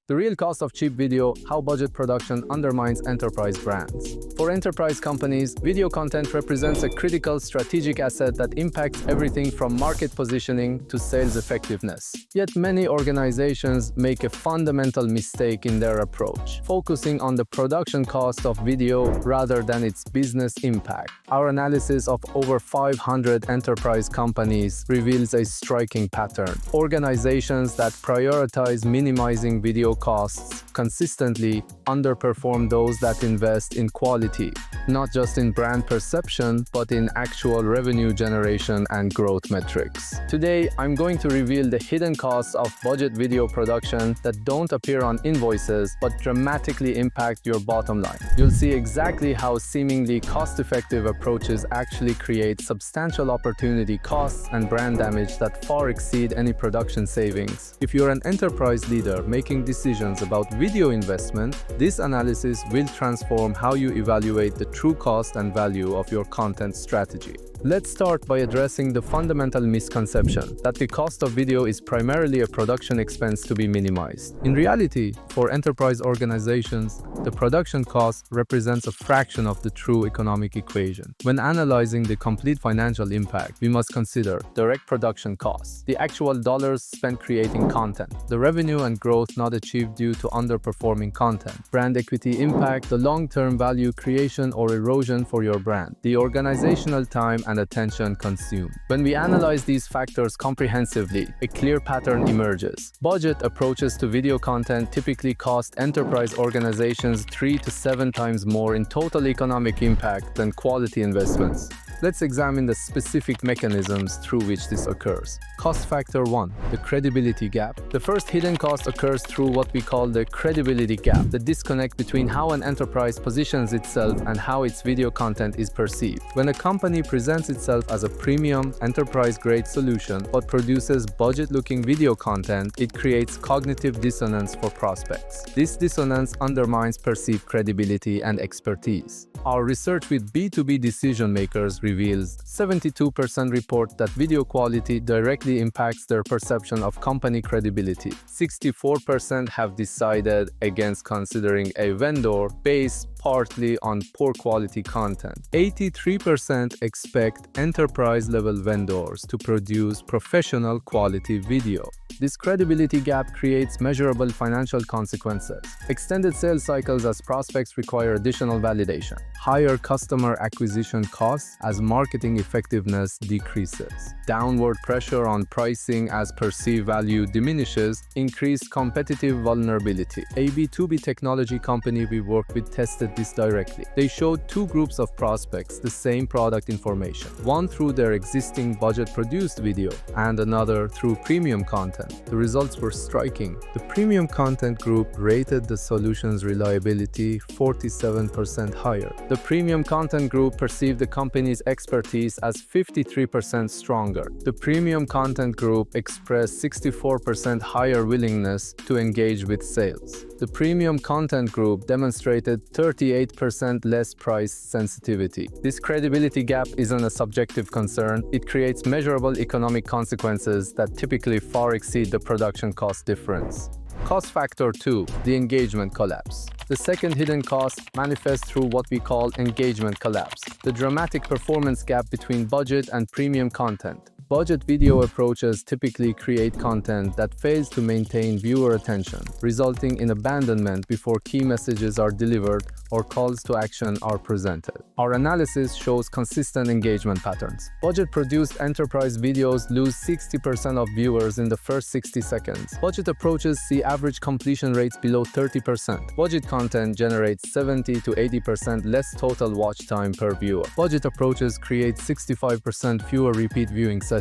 The real cost of cheap video, how budget production undermines enterprise brands. For enterprise companies, video content represents a critical strategic asset that impacts everything from market positioning to sales effectiveness. Yet many organizations make a fundamental mistake in their approach, focusing on the production cost of video rather than its business impact. Our analysis of over 500 enterprise companies reveals a striking pattern. Organizations that prioritize minimizing video costs consistently underperform those that invest in quality, not just in brand perception, but in actual revenue generation and growth metrics. Today, I'm going to reveal the hidden costs of budget video production that don't appear on invoices but dramatically impact your bottom line. You'll see exactly how seemingly cost-effective approaches actually create substantial opportunity costs and brand damage that far exceed any production savings. If you're an enterprise leader making decisions about video investment, this analysis will transform how you evaluate the true cost and value of your content strategy. Let's start by addressing the fundamental misconception that the cost of video is primarily a production expense to be minimized. In reality, for enterprise organizations, the production cost represents a fraction of the true economic equation. When analyzing the complete financial impact, we must consider direct production costs, the actual dollars spent creating content, the revenue and growth not achieved due to underperforming content, brand equity impact, the long-term value creation or erosion for your brand, the organizational time and attention consumed. When we analyze these factors comprehensively, a clear pattern emerges. Budget approaches to video content typically cost enterprise organizations 3 to 7 times more in total economic impact than quality investments. Let's examine the specific mechanisms through which this occurs. Cost factor 1, the credibility gap. The first hidden cost occurs through what we call the credibility gap, the disconnect between how an enterprise positions itself and how its video content is perceived. When a company presents itself as a premium, enterprise-grade solution but produces budget-looking video content, it creates cognitive dissonance for prospects. This dissonance undermines perceived credibility and expertise. Our research with B2B decision-makers reveals 72% report that video quality directly impacts their perception of company credibility. 64% have decided against considering a vendor based partly on poor quality content. 83% expect enterprise-level vendors to produce professional quality video. This credibility gap creates measurable financial consequences. Extended sales cycles as prospects require additional validation. Higher customer acquisition costs as marketing effectiveness decreases. Downward pressure on pricing as perceived value diminishes. Increased competitive vulnerability. A B2B technology company we worked with tested this directly. They showed two groups of prospects the same product information, one through their existing budget-produced video and another through premium content. The results were striking. The premium content group rated the solution's reliability 47% higher. The premium content group perceived the company's expertise as 53% stronger. The premium content group expressed 64% higher willingness to engage with sales. The premium content group demonstrated 38% less price sensitivity. This credibility gap isn't a subjective concern. It creates measurable economic consequences that typically far exceed the production cost difference. Cost factor 2, the engagement collapse. The second hidden cost manifests through what we call engagement collapse, the dramatic performance gap between budget and premium content. Budget video approaches typically create content that fails to maintain viewer attention, resulting in abandonment before key messages are delivered or calls to action are presented. Our analysis shows consistent engagement patterns. Budget-produced enterprise videos lose 60% of viewers in the first 60 seconds. Budget approaches see average completion rates below 30%. Budget content generates 70 to 80% less total watch time per viewer. Budget approaches create 65% fewer repeat viewing sessions.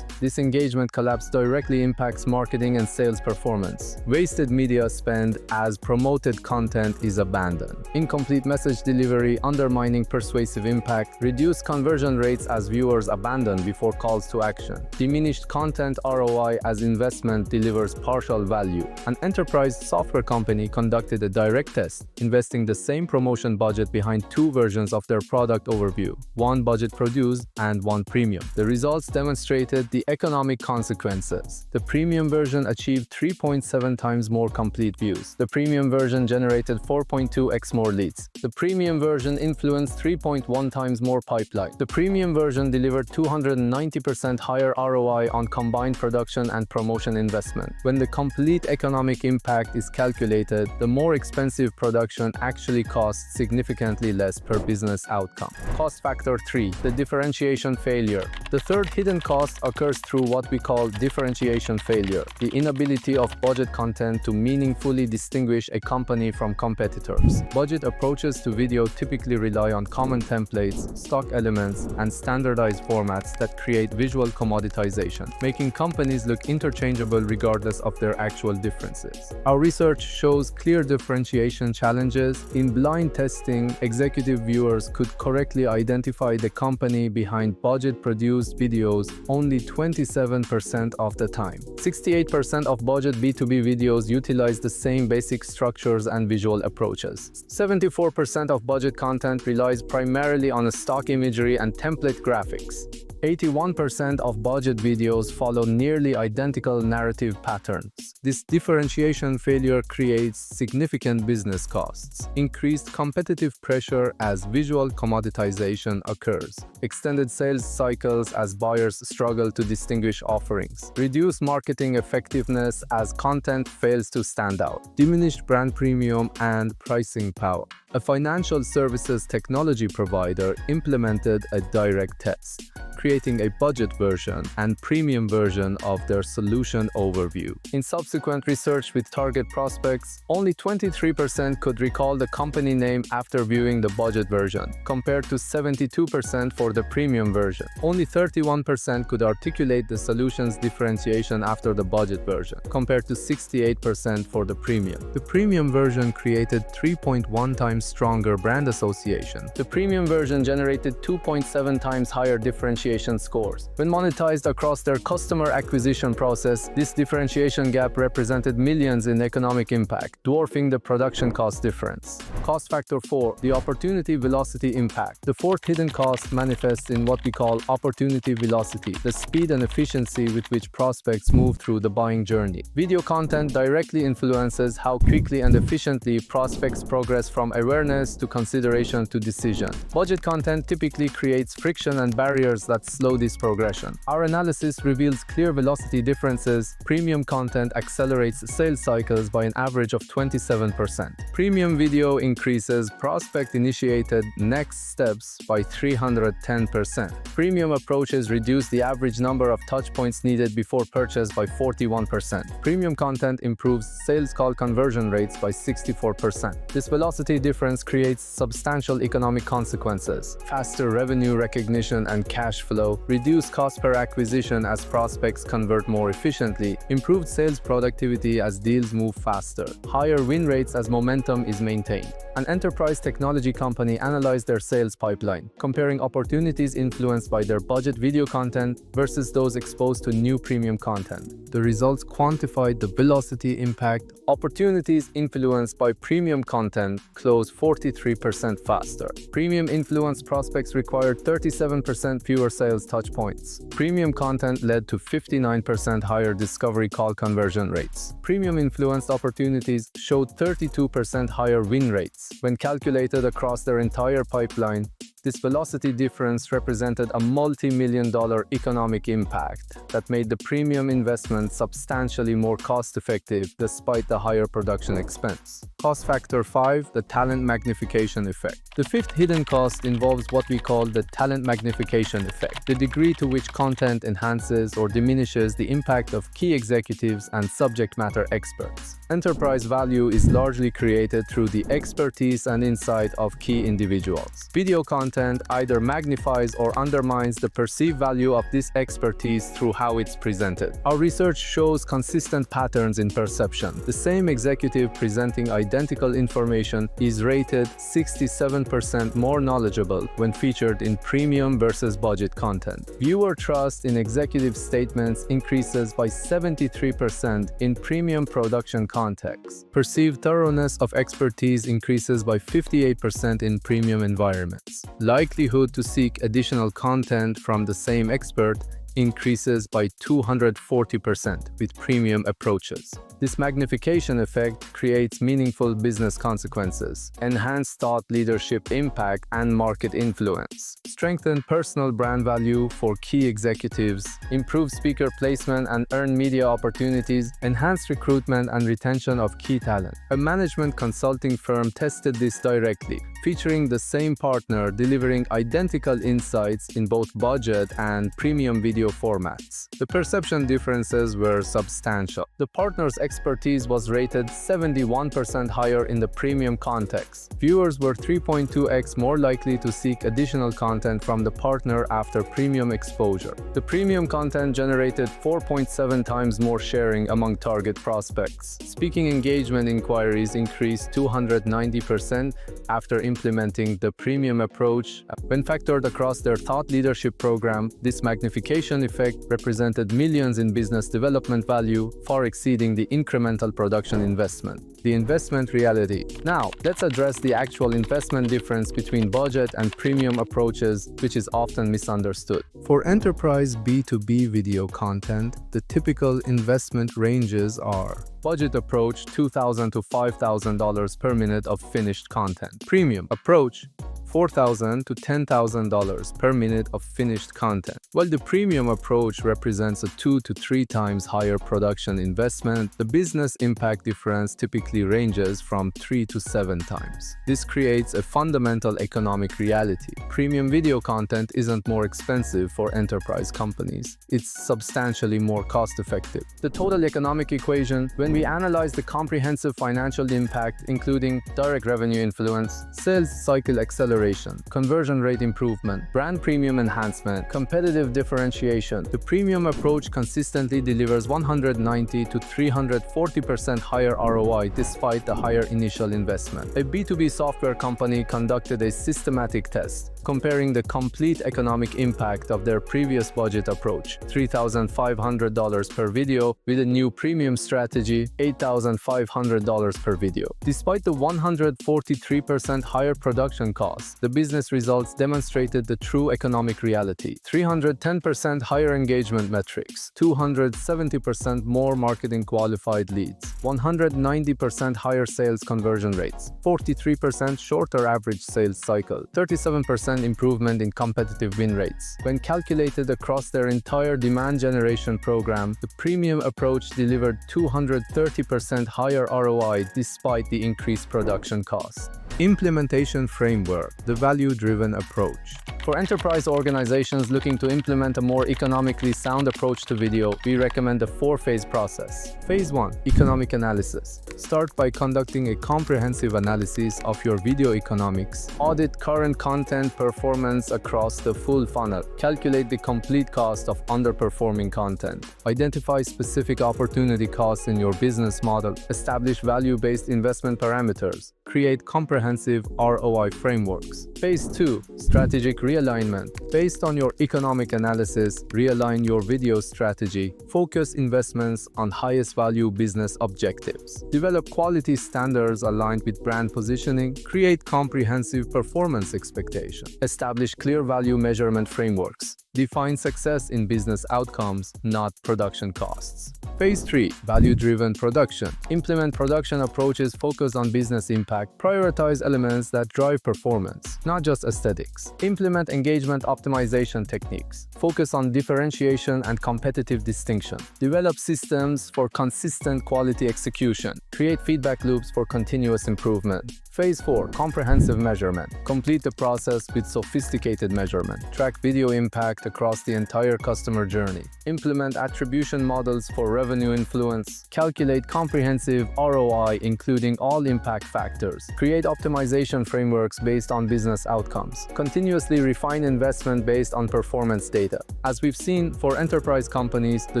This engagement collapse directly impacts marketing and sales performance. Wasted media spend as promoted content is abandoned. Incomplete message delivery undermining persuasive impact. Reduced conversion rates as viewers abandon before calls to action. Diminished content ROI as investment delivers partial value. An enterprise software company conducted a direct test, investing the same promotion budget behind two versions of their product overview, one budget produced and one premium. The results demonstrate illustrated the economic consequences. The premium version achieved 3.7 times more complete views. The premium version generated 4.2x more leads. The premium version influenced 3.1 times more pipeline. The premium version delivered 290% higher ROI on combined production and promotion investment. When the complete economic impact is calculated, the more expensive production actually costs significantly less per business outcome. Cost factor 3. The differentiation failure. The third hidden cost occurs through what we call differentiation failure, the inability of budget content to meaningfully distinguish a company from competitors. Budget approaches to video typically rely on common templates, stock elements, and standardized formats that create visual commoditization, making companies look interchangeable regardless of their actual differences. Our research shows clear differentiation challenges. In blind testing, executive viewers could correctly identify the company behind budget-produced videos only 27% of the time. 68% of budget B2B videos utilize the same basic structures and visual approaches. 74% of budget content relies primarily on stock imagery and template graphics. 81% of budget videos follow nearly identical narrative patterns. This differentiation failure creates significant business costs, increased competitive pressure as visual commoditization occurs, extended sales cycles as buyers struggle to distinguish offerings, reduced marketing effectiveness as content fails to stand out, diminished brand premium and pricing power. A financial services technology provider implemented a direct test, creating a budget version and premium version of their solution overview. In subsequent research with target prospects, only 23% could recall the company name after viewing the budget version, compared to 72% for the premium version. Only 31% could articulate the solution's differentiation after the budget version, compared to 68% for the premium. The premium version created 3.1 times stronger brand association. The premium version generated 2.7 times higher differentiation scores. When monetized across their customer acquisition process, this differentiation gap represented millions in economic impact, dwarfing the production cost difference. Cost factor 4. The opportunity velocity impact. The fourth hidden cost manifests in what we call opportunity velocity, the speed and efficiency with which prospects move through the buying journey. Video content directly influences how quickly and efficiently prospects progress from awareness to consideration to decision. Budget content typically creates friction and barriers that slow this progression. Our analysis reveals clear velocity differences. Premium content accelerates sales cycles by an average of 27%. Premium video increases prospect-initiated next steps by 310%. Premium approaches reduce the average number of touchpoints needed before purchase by 41%. Premium content improves sales call conversion rates by 64%. This velocity difference creates substantial economic consequences: faster revenue recognition and cash flow, reduced cost per acquisition as prospects convert more efficiently, improved sales productivity as deals move faster, higher win rates as momentum is maintained. An enterprise technology company analyzed their sales pipeline, comparing opportunities influenced by their budget video content versus those exposed to new premium content. The results quantified the velocity impact. Opportunities influenced by premium content closed 43% faster. Premium influenced prospects required 37% fewer sales touchpoints. Premium content led to 59% higher discovery call conversion rates. Premium influenced opportunities showed 32% higher win rates. When calculated across their entire pipeline, this velocity difference represented a multi-million-dollar economic impact that made the premium investment substantially more cost-effective despite the higher production expense. Cost factor 5. The talent magnification effect. The fifth hidden cost involves what we call the talent magnification effect, the degree to which content enhances or diminishes the impact of key executives and subject matter experts. Enterprise value is largely created through the expertise and insight of key individuals. Video content either magnifies or undermines the perceived value of this expertise through how it's presented. Our research shows consistent patterns in perception. The same executive presenting identical information is rated 67% more knowledgeable when featured in premium versus budget content. Viewer trust in executive statements increases by 73% in premium production contexts. Perceived thoroughness of expertise increases by 58% in premium environments. Likelihood to seek additional content from the same expert increases by 240% with premium approaches. This magnification effect creates meaningful business consequences, enhanced thought leadership impact and market influence, strengthen personal brand value for key executives, improve speaker placement and earn media opportunities, enhance recruitment and retention of key talent. A management consulting firm tested this directly, featuring the same partner delivering identical insights in both budget and premium video formats. The perception differences were substantial. The partner's expertise was rated 71% higher in the premium context. Viewers were 3.2x more likely to seek additional content from the partner after premium exposure. The premium content generated 4.7 times more sharing among target prospects. Speaking engagement inquiries increased 290% after implementing the premium approach. When factored across their thought leadership program, this magnification effect represented millions in business development value, far exceeding the incremental production investment. The investment reality. Now, let's address the actual investment difference between budget and premium approaches, which is often misunderstood. For enterprise B2B video content, the typical investment ranges are: budget approach $2,000 to $5,000 per minute of finished content. Premium approach $4,000 to $10,000 per minute of finished content. While the premium approach represents a 2 to 3 times higher production investment, the business impact difference typically ranges from 3 to 7 times. This creates a fundamental economic reality. Premium video content isn't more expensive for enterprise companies. It's substantially more cost-effective. The total economic equation: when we analyze the comprehensive financial impact, including direct revenue influence, sales cycle acceleration, conversion rate improvement, brand premium enhancement, competitive differentiation, the premium approach consistently delivers 190 to 340% higher ROI despite the higher initial investment. A B2B software company conducted a systematic test, comparing the complete economic impact of their previous budget approach, $3,500 per video, with a new premium strategy, $8,500 per video. Despite the 143% higher production costs, the business results demonstrated the true economic reality: 310% higher engagement metrics, 270% more marketing qualified leads, 190% higher sales conversion rates, 43% shorter average sales cycle, 37% improvement in competitive win rates. When calculated across their entire demand generation program, the premium approach delivered 230% higher ROI despite the increased production cost. Implementation framework: the value-driven approach. For enterprise organizations looking to implement a more economically sound approach to video, we recommend a 4-phase process. Phase 1: economic analysis. Start by conducting a comprehensive analysis of your video economics. Audit current content performance across the full funnel. Calculate the complete cost of underperforming content. Identify specific opportunity costs in your business model. Establish value-based investment parameters. Create comprehensive ROI frameworks. Phase 2: strategic realignment. Based on your economic analysis, realign your video strategy. Focus investments on highest value business objectives. Develop quality standards aligned with brand positioning. Create comprehensive performance expectations. Establish clear value measurement frameworks. Define success in business outcomes, not production costs. Phase 3: value-driven production. Implement production approaches focused on business impact. Prioritize elements that drive performance, not just aesthetics. Implement engagement optimization techniques. Focus on differentiation and competitive distinction. Develop systems for consistent quality execution. Create feedback loops for continuous improvement. Phase 4: comprehensive measurement. Complete the process with sophisticated measurement. Track video impact across the entire customer journey. Implement attribution models for revenue influence. Calculate comprehensive ROI, including all impact factors. Create optimization frameworks based on business outcomes. Continuously refine investment based on performance data. As we've seen, for enterprise companies, the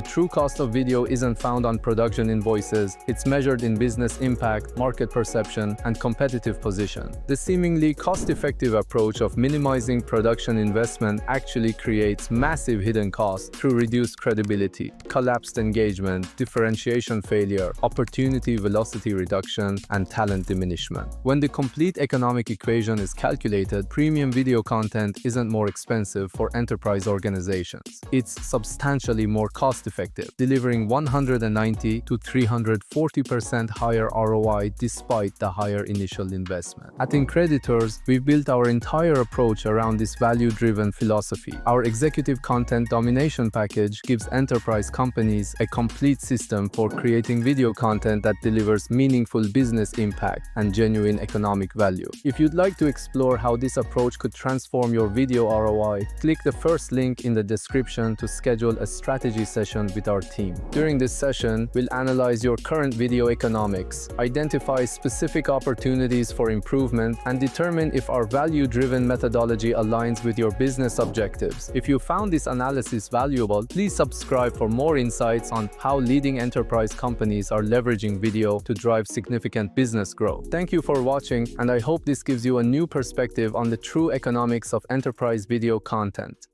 true cost of video isn't found on production invoices. It's measured in business impact, market perception, and competitive position. The seemingly cost-effective approach of minimizing production investment actually creates massive hidden costs through reduced credibility, collapsed engagement, engagement, differentiation failure, opportunity velocity reduction, and talent diminishment. When the complete economic equation is calculated, premium video content isn't more expensive for enterprise organizations. It's substantially more cost-effective, delivering 190 to 340% higher ROI despite the higher initial investment. At Increditors, we've built our entire approach around this value-driven philosophy. Our executive content domination package gives enterprise companies a complete system for creating video content that delivers meaningful business impact and genuine economic value. If you'd like to explore how this approach could transform your video ROI, click the first link in the description to schedule a strategy session with our team. During this session, we'll analyze your current video economics, identify specific opportunities for improvement, and determine if our value-driven methodology aligns with your business objectives. If you found this analysis valuable, please subscribe for more insights on how leading enterprise companies are leveraging video to drive significant business growth. Thank you for watching, and I hope this gives you a new perspective on the true economics of enterprise video content.